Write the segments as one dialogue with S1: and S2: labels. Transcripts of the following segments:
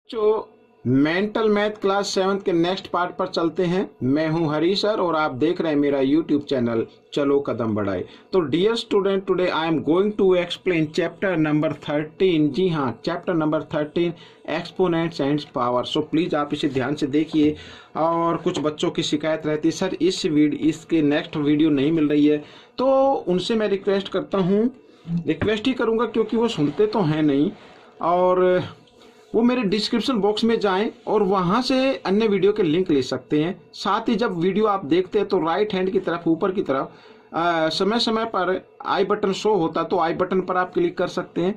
S1: जो mental math class 7 के next part पर चलते हैं। मैं हूं हरी सर और आप देख रहे हैं मेरा यूट्यूब चैनल चलो कदम बढ़ाए। तो dear student, today I am going to explain chapter number 13। जी हाँ, chapter number 13 exponents and power. So please आप इसे ध्यान से देखिए। और कुछ बच्चों की शिकायत रहती है, सर इसके नेक्स्ट वीडियो नहीं मिल रही है, तो उनसे मैं रिक्वेस्ट करता हूँ, रिक्वेस्ट ही करूँगा क्योंकि वो सुनते तो हैं नहीं, और वो मेरे डिस्क्रिप्शन बॉक्स में जाएं और वहां से अन्य वीडियो के लिंक ले सकते हैं। साथ ही जब वीडियो आप देखते हैं तो राइट हैंड की तरफ ऊपर की तरफ समय समय पर आई बटन शो होता है, तो आई बटन पर आप क्लिक कर सकते हैं।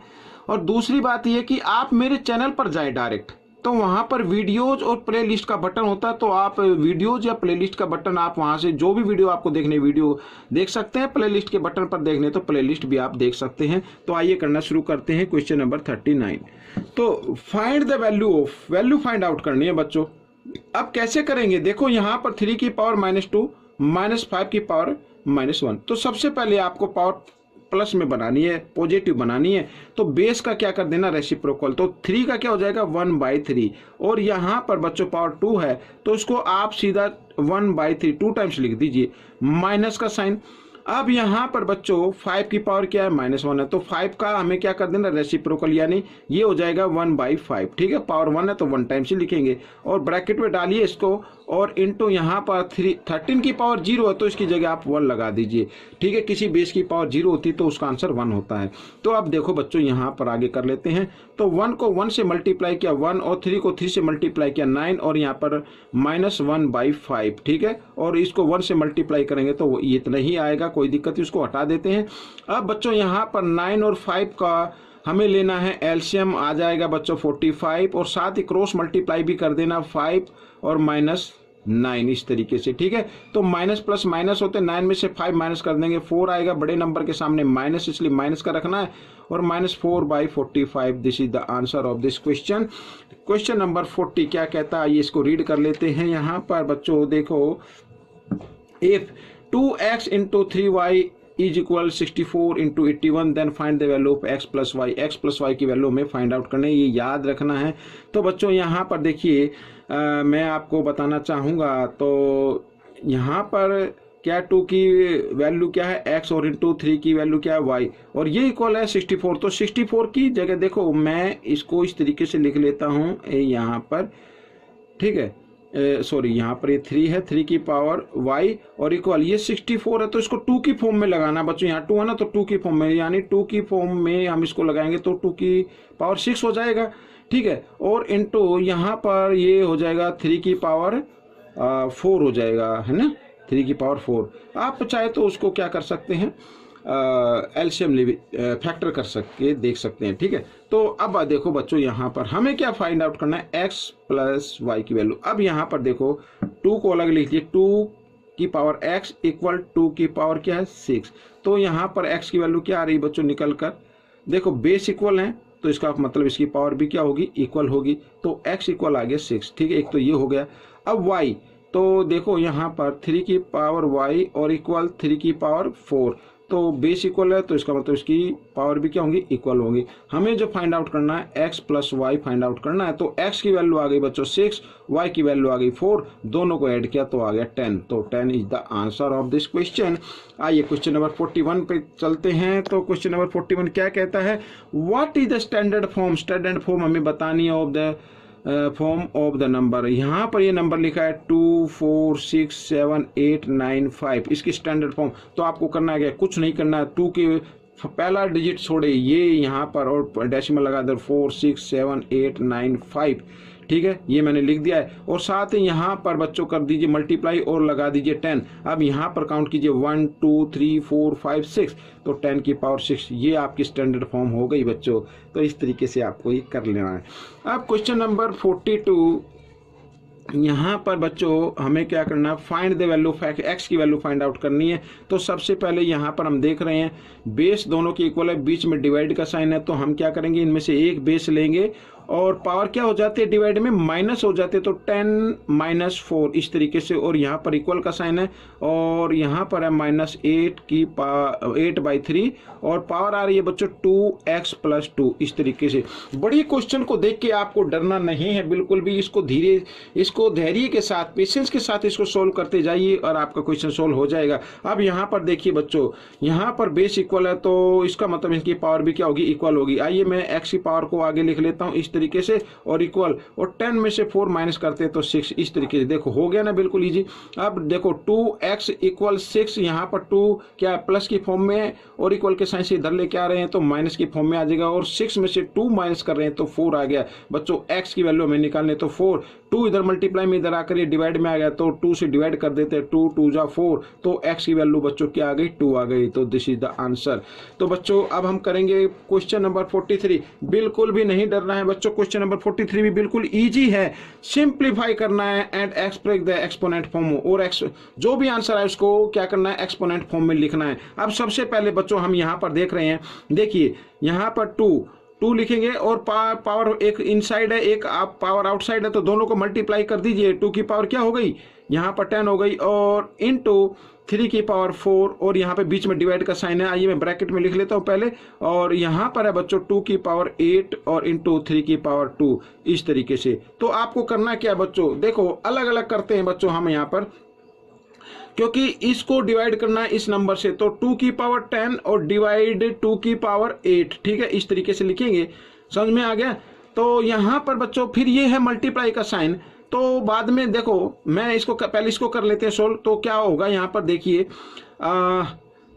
S1: और दूसरी बात यह कि आप मेरे चैनल पर जाएं डायरेक्ट, तो वहां पर वीडियोज और प्ले लिस्ट का बटन होता है, तो आप वीडियोज या प्ले लिस्ट का बटन आप वहां से जो भी वीडियो आपको देखने वीडियो देख सकते हैं। प्ले लिस्ट के बटन पर देखने तो प्ले लिस्ट भी आप देख सकते हैं। तो आइए करना शुरू करते हैं। Question number 39। तो find the value find out करनी है बच्चों। अब कैसे करेंगे, देखो यहाँ पर 3 की पावर -2 -5 की पावर -1। तो सबसे पहले आपको पावर प्लस में बनानी है, पॉजिटिव बनानी है। तो बेस का क्या कर देना, रेसिप्रोकल। तो 3 का क्या हो जाएगा 1/3। और यहाँ पर बच्चों पावर 2 है, तो इसको आप सीधा 1/3 2 टाइम्स लिख दीजिए, माइनस का साइन। अब यहाँ पर बच्चों 5 की पावर क्या है -1 है, तो 5 का हमें क्या कर देना, रेसिप्रोकल, यानी ये हो जाएगा 1/5। ठीक है, पावर 1 है तो 1 टाइम्स ही लिखेंगे और ब्रैकेट में डालिए इसको, और इंटू यहाँ पर 13 की पावर 0 है तो इसकी जगह आप 1 लगा दीजिए। ठीक है, किसी बेस की पावर 0 होती है तो उसका आंसर 1 होता है। तो अब देखो बच्चों यहाँ पर आगे कर लेते हैं। तो 1 को 1 से मल्टीप्लाई किया 1, और 3 को 3 से मल्टीप्लाई किया 9, और यहाँ पर -1/5। ठीक है, और इसको 1 से मल्टीप्लाई करेंगे तो ये इतना ही आएगा, कोई दिक्कत नहीं, उसको हटा देते हैं। अब बच्चों यहाँ पर 9 और 5 का हमें लेना है एलसीएम, आ जाएगा बच्चों 45, और साथ ही क्रॉस मल्टीप्लाई भी कर देना 5 और -9 इस तरीके से। ठीक है, तो माइनस प्लस माइनस होते हैं, 9 में से 5 माइनस कर देंगे 4 आएगा, बड़े नंबर के सामने माइनस, इसलिए माइनस का रखना है, और -4/45। This is the answer of this question. Question number 40 क्या कहता है, ये इसको रीड कर लेते हैं। यहाँ पर बच्चों देखो, if 2x into 3y is equal 64 into 81, then find the value of x plus y। x plus y की वैल्यू में फाइंड आउट करना है, ये याद रखना है। तो बच्चों यहाँ पर देखिए, मैं आपको बताना चाहूँगा, तो यहाँ पर क्या 2 की वैल्यू क्या है x, और इंटू 3 की वैल्यू क्या है y, और ये इक्वल है 64। तो 64 की जगह देखो मैं इसको इस तरीके से लिख लेता हूँ यहाँ पर। ठीक है, सॉरी, यहाँ पर ये 3 है, 3 की पावर y, और इक्वल ये 64 है, तो इसको 2 की फॉर्म में लगाना बच्चों। यहाँ 2 है ना, तो 2 की फॉर्म में, यानी 2 की फॉर्म में हम इसको लगाएंगे तो 2 की पावर 6 हो जाएगा। ठीक है, और इनटू यहाँ पर ये हो जाएगा 3 की पावर 4 हो जाएगा, है ना, 3 की पावर 4। आप चाहे तो उसको क्या कर सकते हैं, एलसीएम फैक्टर कर सकते देख सकते हैं। ठीक है, तो अब देखो बच्चों यहाँ पर हमें क्या फाइंड आउट करना है, x प्लस वाई की वैल्यू। अब यहाँ पर देखो 2 को अलग लिख लीजिए, 2 की पावर x इक्वल 2 की पावर क्या है 6। तो यहाँ पर x की वैल्यू क्या आ रही है बच्चों, निकल कर देखो, बेस इक्वल है तो इसका मतलब इसकी पावर भी क्या होगी, इक्वल होगी। तो x इक्वल आ गया 6। ठीक है, एक तो ये हो गया। अब y, तो देखो यहाँ पर 3 की पावर y और इक्वल 3 की पावर 4, तो बेस इक्वल है तो इसका मतलब इसकी पावर भी क्या होंगी, इक्वल होंगी। हमें जो फाइंड आउट करना है x plus y find out करना है। तो x की वैल्यू आ गई बच्चों 6, y की वैल्यू आ गई 4, दोनों को ऐड किया तो आ गया 10। तो 10 is the answer of this question. आइए क्वेश्चन नंबर 41 पे चलते हैं। तो क्वेश्चन नंबर 41 क्या कहता है, what is the standard form. Standard form हमें बतानी है of the form of the number. यहाँ पर ये नंबर लिखा है 2 4 6 7 8 9 5, इसकी स्टैंडर्ड फॉर्म। तो आपको करना है क्या, कुछ नहीं करना है, 2 के पहला डिजिट छोड़े ये यहाँ पर और डेसिमल लगा दे 4 6 7 8 9 5। ठीक है, ये मैंने लिख दिया है, और साथ ही यहाँ पर बच्चों कर दीजिए मल्टीप्लाई और लगा दीजिए 10। अब यहाँ पर काउंट कीजिए 1 2 3 4 5 6, तो 10 की पावर 6, ये आपकी स्टैंडर्ड फॉर्म हो गई बच्चों। तो इस तरीके से आपको ये कर लेना है। अब क्वेश्चन नंबर 42, यहाँ पर बच्चों हमें क्या करना है, find the value of x की वैल्यू फाइंड आउट करनी है। तो सबसे पहले यहाँ पर हम देख रहे हैं बेस दोनों की इक्वल है, बीच में डिवाइड का साइन है, तो हम क्या करेंगे, इनमें से एक बेस लेंगे और पावर क्या हो जाती है डिवाइड में माइनस हो जाते हैं, तो 10 - 4 इस तरीके से, और यहाँ पर इक्वल का साइन है, और यहाँ पर है -8/3 और पावर आ रही है बच्चों 2x + 2 इस तरीके से। बड़ी क्वेश्चन को देख के आपको डरना नहीं है बिल्कुल भी, इसको धैर्य के साथ, पेशेंस के साथ इसको सोल्व करते जाइए और आपका क्वेश्चन सोल्व हो जाएगा। अब यहाँ पर देखिए बच्चों, यहाँ पर बेस इक्वल है तो इसका मतलब इसकी पावर भी क्या होगी, इक्वल होगी। आइए मैं x की पावर को आगे लिख लेता हूँ इस तरीके से, और इक्वल, और 10 में से 4 माइनस करते हैं तो 6 इस तरीके से। देखो हो गया ना बिल्कुल इजी। अब देखो 2x = 6, यहाँ पर 2 क्या प्लस की फॉर्म में है और इक्वल के साइन से इधर लेके आ रहे हैं तो माइनस की फॉर्म में आ जाएगा, और 6 में से 2 माइनस कर रहे हैं तो 4 आ गया बच्चों। x की वैल्यू हमें निकालने तो 4, 2 इधर मल्टीप्लाई में इधर आकर ये डिवाइड में आ गया तो 2 से डिवाइड कर देते हैं, 2 × 2 = 4, तो x की वैल्यू बच्चों क्या आ गई, 2 आ गई। तो दिस इज द आंसर। तो बच्चों अब हम करेंगे क्वेश्चन नंबर 43। बिल्कुल भी नहीं डरना है बच्चों, क्वेश्चन नंबर 43 भी बिल्कुल इजी है। सिंप्लीफाई करना है and express the exponent form, और जो भी आंसर है उसको क्या करना है, एक्सपोनेंट फॉर्म में लिखना है। अब सबसे पहले बच्चों हम यहाँ पर देख रहे हैं, देखिए यहाँ पर 2 लिखेंगे और पावर एक इनसाइड है, एक आप पावर आउटसाइड है, तो दोनों को मल्टीप्लाई कर दीजिए। 2 की पावर क्या हो गई, यहाँ पर 10 हो गई, और इनटू 3 की पावर 4, और यहाँ पे बीच में डिवाइड का साइन है। आइए मैं ब्रैकेट में लिख लेता हूँ पहले, और यहाँ पर है बच्चों 2 की पावर 8 और इनटू 3 की पावर 2 इस तरीके से। तो आपको करना क्या है बच्चों, देखो अलग अलग करते हैं बच्चों हम यहाँ पर, क्योंकि इसको डिवाइड करना है इस नंबर से, तो 2 की पावर 10 और डिवाइड 2 की पावर 8, ठीक है, इस तरीके से लिखेंगे। समझ में आ गया। तो यहाँ पर बच्चों फिर ये है मल्टीप्लाई का साइन, तो बाद में देखो मैं इसको पहले इसको कर लेते हैं सोल्व। तो क्या होगा यहाँ पर देखिए,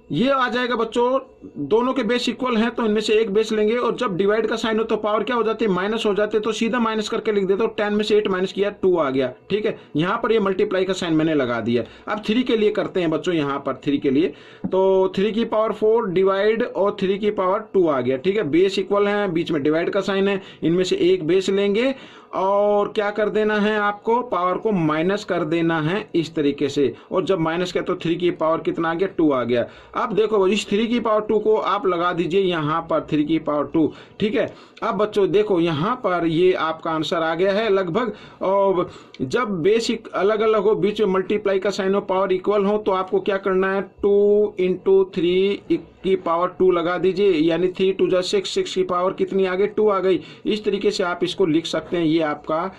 S1: ये आ जाएगा बच्चों, दोनों के बेस इक्वल हैं तो इनमें से एक बेस लेंगे, और जब डिवाइड का साइन हो तो पावर क्या हो जाती है, माइनस हो जाते हैं, तो सीधा माइनस करके लिख देता हूँ। 10 में से 8 माइनस किया 2 आ गया, ठीक है। यहाँ पर ये मल्टीप्लाई का साइन मैंने लगा दिया। अब 3 के लिए करते हैं बच्चों, यहाँ पर 3 के लिए, तो 3 की पावर 4 डिवाइड और 3 की पावर 2 आ गया, ठीक है। बेस इक्वल है, बीच में डिवाइड का साइन है, इनमें से एक बेस लेंगे और क्या कर देना है, आपको पावर को माइनस कर देना है इस तरीके से, और जब माइनस किया तो 3 की पावर कितना आ गया, 2 आ गया। अब देखो इस 3 की पावर 2 को आप लगा दीजिए यहाँ पर 3 की पावर 2, ठीक है। अब बच्चों देखो यहाँ पर ये आपका आंसर आ गया है लगभग, और जब बेसिक अलग अलग हो, बीच में मल्टीप्लाई का साइन हो, पावर इक्वल हो, तो आपको क्या करना है, 2 × 3 की पावर 2 लगा दीजिए, यानी 3 × 2 = 6, 6 की पावर कितनी आ गई, 2 आ गई। इस तरीके से आप इसको लिख सकते हैं। ये आपका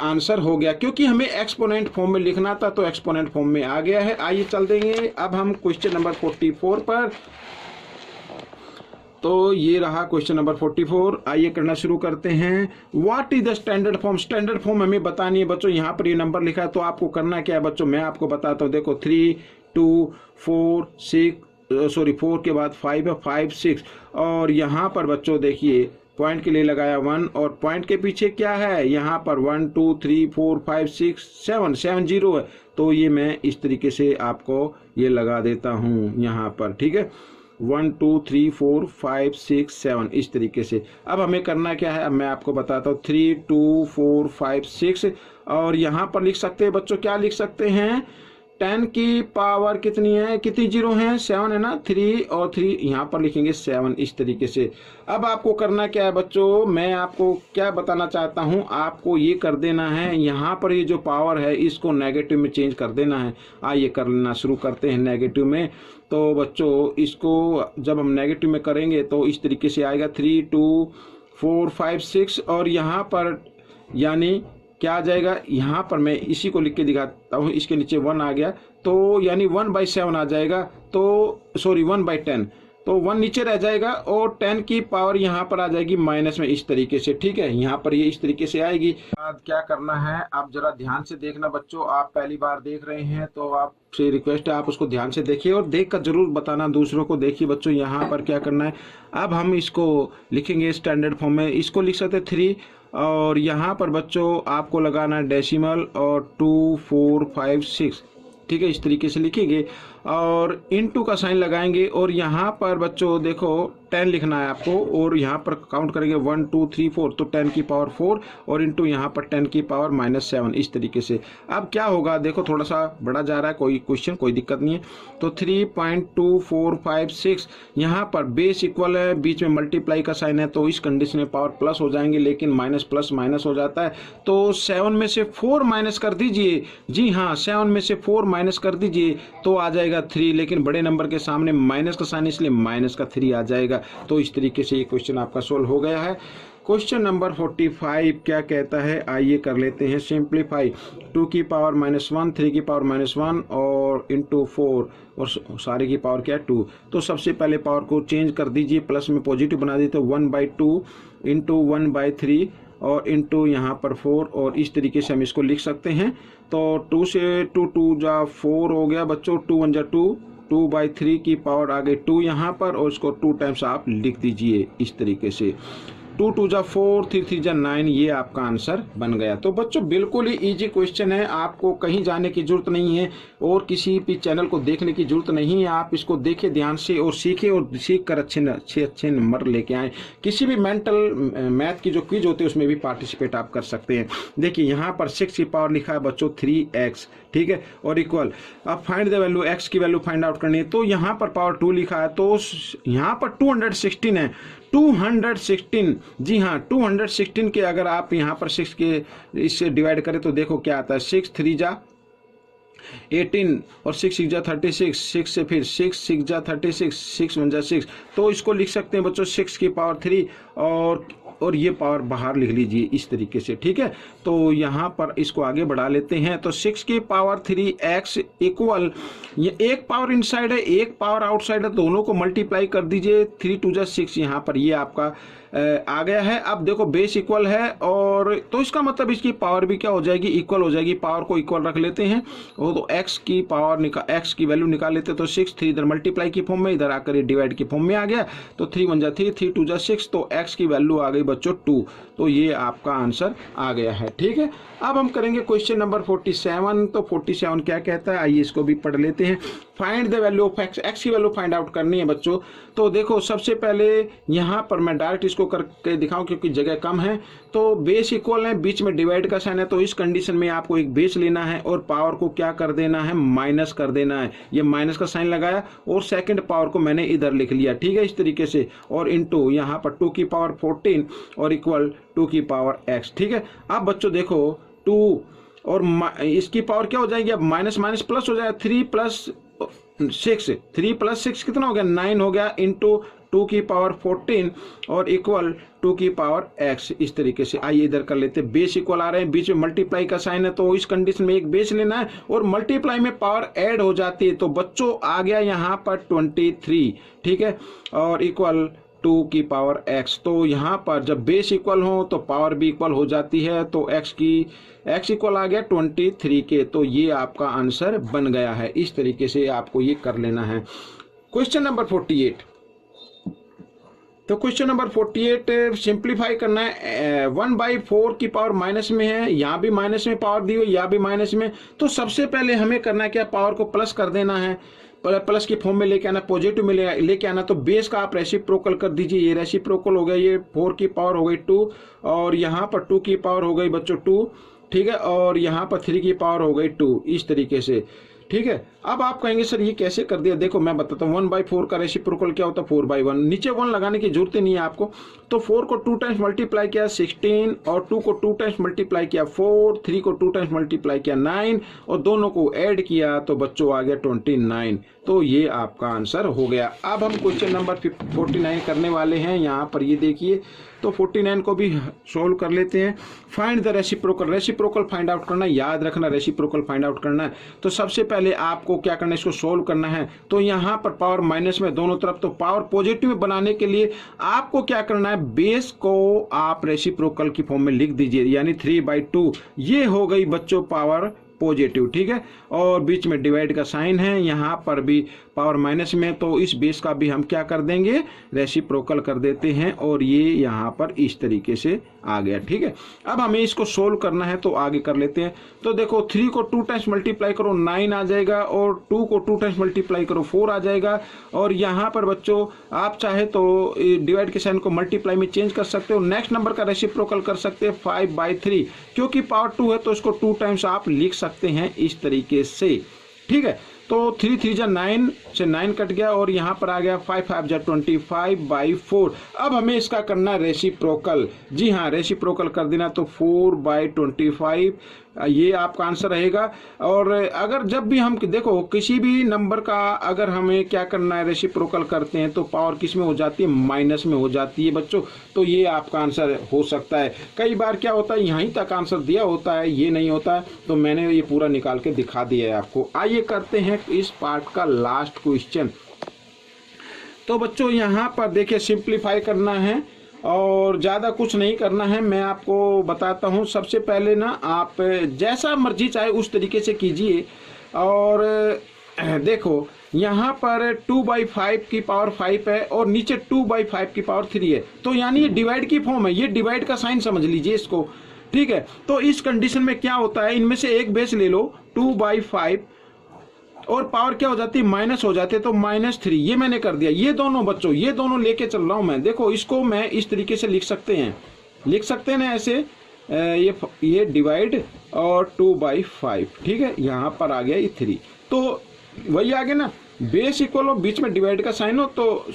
S1: आंसर हो गया, क्योंकि हमें एक्सपोनेंट फॉर्म में लिखना था तो एक्सपोनेंट फॉर्म में आ गया है। आइए चल देंगे अब हम क्वेश्चन नंबर 44 पर। तो ये रहा क्वेश्चन नंबर 44। आइए करना शुरू करते हैं। What is the standard form, standard form हमें बतानी है बच्चों। यहाँ पर ये नंबर लिखा है तो आपको करना क्या है बच्चों, मैं आपको बताता हूँ। देखो 3 2 4 4 के बाद 5 है, 5 6, और यहाँ पर बच्चों देखिए पॉइंट के लिए लगाया 1, और पॉइंट के पीछे क्या है, यहाँ पर 1 2 3 4 5 6 7 7 0 है, तो ये मैं इस तरीके से आपको ये लगा देता हूँ यहाँ पर, ठीक है। 1 2 3 4 5 6 7 इस तरीके से। अब हमें करना क्या है, अब मैं आपको बताता हूँ। 3 2 4 5 6, और यहाँ पर लिख सकते हैं बच्चों, क्या लिख सकते हैं, 10 की पावर कितनी है, कितनी जीरो है, 7 है ना, 3 और 3 यहाँ पर लिखेंगे 7 इस तरीके से। अब आपको करना क्या है बच्चों, मैं आपको क्या बताना चाहता हूँ, आपको ये कर देना है, यहाँ पर ये जो पावर है इसको नेगेटिव में चेंज कर देना है। आइए कर लेना शुरू करते हैं नेगेटिव में। तो बच्चों इसको जब हम नेगेटिव में करेंगे तो इस तरीके से आएगा 3 2 4 5 6, और यहाँ पर यानी क्या आ जाएगा, यहाँ पर मैं इसी को लिख के दिखाता हूँ, इसके नीचे 1 आ गया, तो यानी 1/7 आ जाएगा, तो सॉरी 1/10, तो 1 नीचे रह जाएगा, और 10 की पावर यहाँ पर आ जाएगी माइनस में इस तरीके से, ठीक है। यहाँ पर ये इस तरीके से आएगी। बाद क्या करना है, आप जरा ध्यान से देखना बच्चों, आप पहली बार देख रहे हैं तो आपसे रिक्वेस्ट है आप उसको ध्यान से देखिए, और देख कर जरूर बताना दूसरों को। देखिए बच्चों यहाँ पर क्या करना है, अब हम इसको लिखेंगे स्टैंडर्ड फॉर्म में, इसको लिख सकते 3, और यहाँ पर बच्चों आपको लगाना है डेसिमल, और 2 4 5 6, ठीक है, इस तरीके से लिखेंगे। और इनटू का साइन लगाएंगे और यहाँ पर बच्चों देखो 10 लिखना है आपको और यहाँ पर काउंट करेंगे 1 2 3 4 तो 10 की पावर 4 और इनटू यहाँ पर 10 की पावर -7 इस तरीके से। अब क्या होगा देखो थोड़ा सा बड़ा जा रहा है, कोई क्वेश्चन कोई दिक्कत नहीं है। तो 3.2456 यहाँ पर बेस इक्वल है, बीच में मल्टीप्लाई का साइन है तो इस कंडीशन में पावर प्लस हो जाएंगे, लेकिन माइनस प्लस माइनस हो जाता है। तो 7 में से 4 माइनस कर दीजिए, जी हाँ 7 में से 4 माइनस कर दीजिए तो आ जाएगा 3, लेकिन बड़े नंबर के सामने माइनस का साइन इसलिए माइनस का 3 आ जाएगा। तो इस तरीके से ये क्वेश्चन आपका सोल्व हो गया है। क्वेश्चन नंबर 45 क्या कहता है, आइए कर लेते हैं सिंप्लीफाई। 2 की पावर -1, 3 की पावर -1 और इंटू 4 और सारे की पावर क्या है 2। तो सबसे पहले पावर को चेंज कर दीजिए, प्लस में पॉजिटिव बना दीजिए तो 1/2 इंटू 1/3 और इंटू यहाँ पर 4 और इस तरीके से हम इसको लिख सकते हैं। तो 2 से 2 2 जा 4 हो गया बच्चों, 2 1 जा 2, 2/3 की पावर आ गई 2 यहाँ पर और इसको 2 टाइम्स आप लिख दीजिए इस तरीके से। 2 2 जा 4, 3 3 जा 9, ये आपका आंसर बन गया। तो बच्चों बिल्कुल ही इजी क्वेश्चन है, आपको कहीं जाने की जरूरत नहीं है और किसी भी चैनल को देखने की जरूरत नहीं है। आप इसको देखें ध्यान से और सीखें और सीख कर अच्छे नंबर लेके आएँ। किसी भी मेंटल मैथ की जो क्विज होती है उसमें भी पार्टिसिपेट आप कर सकते हैं। देखिए यहाँ पर 6 की पावर लिखा है बच्चों 3x, ठीक है, और इक्वल। अब फाइंड द वैल्यू, x की वैल्यू फाइंड आउट करनी है तो यहाँ पर पावर 2 लिखा है तो यहाँ पर 216 है, 216, जी हाँ 216 के अगर आप यहाँ पर 6 के इससे डिवाइड करें तो देखो क्या आता है, 6 3 जा 18 और 6 6 जा 36, 6 से फिर 6 6 जा 36, 6 1 जा 6। तो इसको लिख सकते हैं बच्चों 6 की पावर 3 और ये पावर बाहर लिख लीजिए इस तरीके से, ठीक है। तो यहाँ पर इसको आगे बढ़ा लेते हैं तो 6 की पावर 3x इक्वल, ये एक पावर इनसाइड है एक पावर आउटसाइड है, दोनों को मल्टीप्लाई कर दीजिए, 3 2 जा 6 यहाँ पर ये आपका आ गया है। अब देखो बेस इक्वल है और तो इसका मतलब इसकी पावर भी क्या हो जाएगी, इक्वल हो जाएगी। पावर को इक्वल रख लेते हैं वो तो x की पावर x की वैल्यू निकाल लेते तो 6 3 इधर मल्टीप्लाई की फॉर्म में, इधर आकर ये डिवाइड की फॉर्म में आ गया तो 3 1 जा 3, 3 2 जा 6 तो x की वैल्यू आ गई बच्चों 2। तो ये आपका आंसर आ गया है, ठीक है। अब हम करेंगे क्वेश्चन नंबर 47। तो 47 क्या कहता है, आइए इसको भी पढ़ लेते हैं। Find the value of x की वैल्यू फाइंड आउट करनी है बच्चों। तो देखो सबसे पहले यहाँ पर मैं डायरेक्ट इसको करके दिखाऊं क्योंकि जगह कम है। तो बेस इक्वल है, बीच में डिवाइड का साइन है तो इस कंडीशन में आपको एक बेस लेना है और पावर को क्या कर देना है, माइनस कर देना है। ये माइनस का साइन लगाया और सेकंड पावर को मैंने इधर लिख लिया, ठीक है, इस तरीके से। और इनटू यहाँ पर 2 की पावर 14 और इक्वल 2 की पावर x, ठीक है। अब बच्चों देखो 2 और इसकी पावर क्या हो जाएगी, अब माइनस माइनस प्लस हो जाएगा, 3 + 6 कितना हो गया, 9 हो गया, इंटू 2 की पावर 14 और इक्वल 2 की पावर x इस तरीके से। आइए इधर कर लेते हैं, बेस इक्वल आ रहे हैं, बीच में मल्टीप्लाई का साइन है तो इस कंडीशन में एक बेस लेना है और मल्टीप्लाई में पावर ऐड हो जाती है तो बच्चों आ गया यहाँ पर 23, ठीक है, और इक्वल 2 की पावर x। तो यहाँ पर जब बेस इक्वल हो तो पावर भी इक्वल हो जाती है तो x इक्वल आ गया 23 के। तो ये आपका आंसर बन गया है, इस तरीके से आपको ये कर लेना है। Question number 48। तो क्वेश्चन नंबर 48 सिंप्लीफाई करना है। 1/4 की पावर माइनस में है, यहाँ भी माइनस में पावर दी हुई, यहाँ भी माइनस में। तो सबसे पहले हमें करना है क्या, पावर को प्लस कर देना है, प्लस की फॉर्म में लेके आना, पॉजिटिव में लेके आना। तो बेस का आप रेसिप्रोकल कर दीजिए, ये रेसिप्रोकल हो गया, ये 4 की पावर हो गई 2 और यहाँ पर 2 की पावर हो गई बच्चों 2, ठीक है, और यहाँ पर 3 की पावर हो गई 2 इस तरीके से, ठीक है। अब आप कहेंगे सर ये कैसे कर दिया, देखो मैं बताता हूँ। 1/4 का रेसिप्रोकल क्या होता है, 4/1। नीचे 1 लगाने की जरूरत ही नहीं है आपको। तो 4 को 2 टाइम्स मल्टीप्लाई किया 16 और 2 को 2 टाइम्स मल्टीप्लाई किया 4, 3 को 2 टाइम्स मल्टीप्लाई किया 9 और दोनों को ऐड किया तो बच्चों आ गया 29। तो ये आपका आंसर हो गया। अब हम क्वेश्चन नंबर 49 करने वाले हैं, यहाँ पर ये देखिए। तो 49 को भी सोल्व कर लेते हैं। Find the reciprocal, reciprocal find out करना, याद रखना रेसिप्रोकल फाइंड आउट करना है। तो सबसे पहले आपको क्या करना है, इसको सोल्व करना है। तो यहाँ पर पावर माइनस में दोनों तरफ, तो पावर पॉजिटिव बनाने के लिए आपको क्या करना है, बेस को आप रेसिप्रोकल की फॉर्म में लिख दीजिए, यानी 3/2। ये हो गई बच्चों पावर पॉजिटिव, ठीक है, और बीच में डिवाइड का साइन है, यहाँ पर भी पावर माइनस में, तो इस बेस का भी हम क्या कर देंगे, रेसिप्रोकल कर देते हैं और ये यहाँ पर इस तरीके से आ गया। ठीक है, अब हमें इसको सोल्व करना है तो आगे कर लेते हैं। तो देखो 3 को 2 टाइम्स मल्टीप्लाई करो 9 आ जाएगा, और 2 को 2 टाइम्स मल्टीप्लाई करो 4 आ जाएगा। और यहाँ पर बच्चों आप चाहे तो डिवाइड के साइन को मल्टीप्लाई में चेंज कर सकते हो। नेक्स्ट नंबर का रेसिप्रोकल कर सकते हैं 5/3, क्योंकि पावर 2 है तो इसको 2 टाइम्स आप लिख सकते हैं इस तरीके से। ठीक है, तो 3 3 जा 9 से 9 कट गया, और यहाँ पर आ गया 5 5 जा 25/4। अब हमें इसका करना रेसिप्रोकल। जी हाँ, रेसिप्रोकल कर देना, तो 4/25 ये आपका आंसर रहेगा। और अगर जब भी हम देखो किसी भी नंबर का अगर हमें क्या करना है रेसिप्रोकल करते हैं तो पावर किस में हो जाती है, माइनस में हो जाती है बच्चों। तो ये आपका आंसर हो सकता है। कई बार क्या होता है यहीं तक आंसर दिया होता है, ये नहीं होता है, तो मैंने ये पूरा निकाल के दिखा दिया है आपको। आइए करते हैं इस पार्ट का लास्ट क्वेश्चन। तो बच्चों यहाँ पर देखिए सिंप्लीफाई करना है और ज़्यादा कुछ नहीं करना है। मैं आपको बताता हूँ। सबसे पहले ना आप जैसा मर्जी चाहे उस तरीके से कीजिए। और देखो यहाँ पर 2/5 की पावर 5 है और नीचे 2/5 की पावर 3 है, तो यानी ये डिवाइड की फॉर्म है। ये डिवाइड का साइन समझ लीजिए इसको। ठीक है, तो इस कंडीशन में क्या होता है, इनमें से एक बेस ले लो 2/5 और पावर क्या हो जाती है, माइनस हो जाती है, तो -3। ये मैंने कर दिया। ये दोनों बच्चों ये दोनों लेके चल रहा हूं मैं। देखो इसको मैं इस तरीके से लिख सकते हैं ना ऐसे, ये डिवाइड और 2/5। ठीक है, यहाँ पर आ गया ये 3, तो वही आ गया ना, बेस इक्वल हो बीच में डिवाइड का साइन हो, तो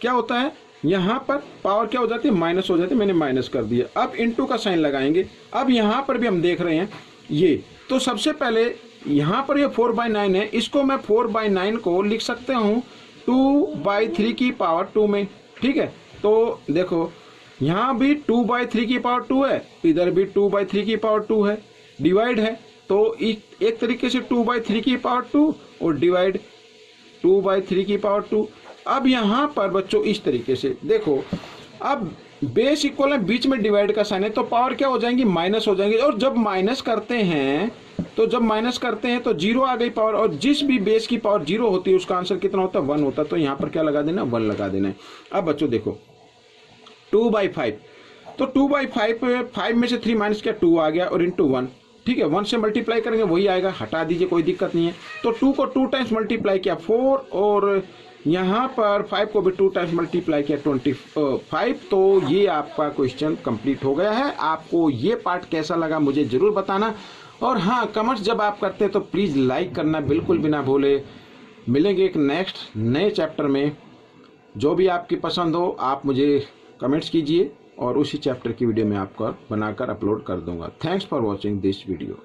S1: क्या होता है यहाँ पर पावर क्या हो जाती है, माइनस हो जाती है। मैंने माइनस कर दिया। अब इनटू का साइन लगाएंगे। अब यहाँ पर भी हम देख रहे हैं ये, तो सबसे पहले यहाँ पर ये 4/9 है, इसको मैं 4/9 को लिख सकते हूँ 2/3 की पावर 2 में। ठीक है, तो देखो यहाँ भी 2/3 की पावर 2 है, इधर भी 2/3 की पावर 2 है, डिवाइड है, तो एक तरीके से 2/3 की पावर 2 और डिवाइड 2/3 की पावर 2। अब यहाँ पर बच्चों इस तरीके से देखो, अब बेस इक्वल है, बीच में डिवाइड का साइन है, तो पावर क्या हो जाएंगी, माइनस हो जाएंगी। और जब माइनस करते हैं तो 0 आ गई पावर, और जिस भी बेस की पावर 0 होती है उसका आंसर कितना होता है, 1 होता है। तो यहाँ पर क्या लगा देना, 1 लगा देना है। अब बच्चों देखो 2/5, तो 2/5 5 में से 3 माइनस किया 2 आ गया, और इंटू 1। ठीक है, 1 से मल्टीप्लाई करेंगे वही आएगा, हटा दीजिए कोई दिक्कत नहीं है। तो 2 को 2 टाइम्स मल्टीप्लाई किया 4, और यहाँ पर 5 को भी 2 टाइम्स मल्टीप्लाई किया 25। तो ये आपका क्वेश्चन कंप्लीट हो गया है। आपको ये पार्ट कैसा लगा मुझे जरूर बताना। और हाँ, कमेंट्स जब आप करते हैं तो प्लीज़ लाइक करना बिल्कुल भी ना भूले। मिलेंगे एक नेक्स्ट नए चैप्टर में। जो भी आपकी पसंद हो आप मुझे कमेंट्स कीजिए, और उसी चैप्टर की वीडियो में आपको बनाकर अपलोड कर दूंगा। Thanks for watching this video.